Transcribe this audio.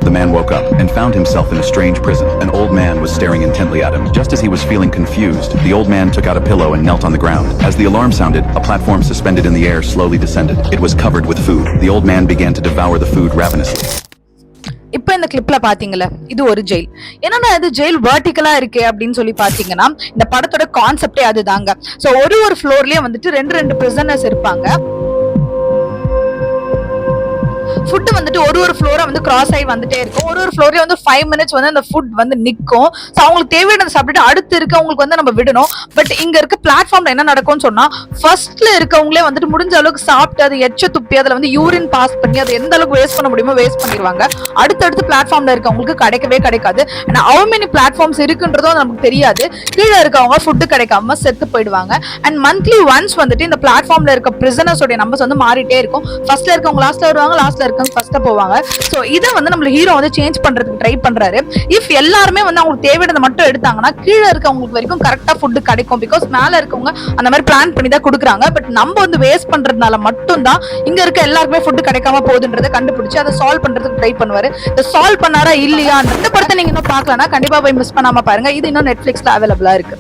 The man woke up and found himself in a strange prison. An old man was staring intently at him. Just as he was feeling confused, the old man took out a pillow and knelt on the ground. As the alarm sounded, a platform suspended in the air slowly descended. It was covered with food. The old man began to devour the food ravenously. இப்ப இந்த கிளிப்ல பாத்தீங்களா, இது ஒரு jail. என்னன்னா இது jail வெர்டிகலா இருக்கு அப்படின்னு சொல்லி பாத்தீங்கன்னா, இந்த படத்தோட கான்செப்டே அதுதாங்க. சோ ஒரு ஃப்ளோர்லயே வந்துட்டு ரெண்டு பிரிசனர்ஸ் இருப்பாங்க. ஃபுட் வந்துட்டு ஒரு ஃப்ளோரா வந்து கிராஸ் ஆகி வந்துட்டே இருக்கும். ஒரு ஃப்ளோர்லயே வந்து 5 மினிட்ஸ் வந்து அந்த ஃபுட் வந்து நிக்கும். ஸோ அவங்களுக்கு தேவையானது சாப்பிட்டு அடுத்து இருக்கவங்களுக்கு வந்து நம்ம விடணும். பட் இங்க இருக்க பிளாட்ஃபார்ம்ல என்ன நடக்கும்னு சொன்னா, ஃபர்ஸ்ட்ல இருக்கவங்களே வந்துட்டு முடிஞ்ச அளவுக்கு சாப்பிட்டு அது எச்ச துப்பி அதுல வந்து யூரின் பாஸ் பண்ணி அதை எந்த அளவுக்கு வேஸ்ட் பண்ண முடியுமோ வேஸ்ட் பண்ணிடுவாங்க. அடுத்தடுத்து பிளாட்ஃபார்ம்ல இருக்கவங்களுக்கு கிடைக்கவே கிடைக்காது. ஹவு மெனி பிளாட்ஃபார்ம்ஸ் இருக்குன்றதும் நமக்கு தெரியாது. கீழே இருக்கவங்க ஃபுட்டு கிடைக்காம செத்து போயிடுவாங்க. அண்ட் மந்த்லி ஒன்ஸ் வந்துட்டு இந்த பிளாட்ஃபார்ம்ல இருக்க பிரிசனர்ஸோட நம்பர்ஸ் வந்து மாறிட்டே இருக்கும். ஃபர்ஸ்ட்ல இருக்கவங்க லாஸ்ட்ல வருவாங்க, லாஸ்ட்ல இருக்கவங்க ஃபர்ஸ்ட் போவாங்க. சோ இத வந்து நம்ம ஹீரோ வந்து சேஞ்ச் பண்றதுக்கு ட்ரை பண்றாரு. இஃப் எல்லாருமே வந்து அவங்களுக்கு தேவையானதை மட்டும் எடுத்தாங்கன்னா கீழே இருக்கவங்களுக்கு வரைக்கும் கரெக்டா ஃபுட் கிடைக்கும். பிகாஸ் மேல இருக்கவங்க அந்த மாதிரி பிளான் பண்ணி தான் கொடுக்குறாங்க. பட் நம்ம வந்து வேஸ்ட் பண்றதுனால மட்டும் தான் இங்க இருக்க எல்லாருக்குமே ஃபுட் கிடைக்காம போகுதுன்றதை கண்டுபிடிச்சு அதை சால்வ் பண்றதுக்கு ட்ரை பண்ணுவாரு. இதை சால்வ் பண்ணாரா இல்லையா, இந்த படத்தை நீங்க இன்னும் பார்க்கலன்னா கண்டிப்பா போய் மிஸ் பண்ணாம பாருங்க. இது இன்னும் நெட்ஃபிளிக்ஸ்ல அவைலபிளா இருக்கு.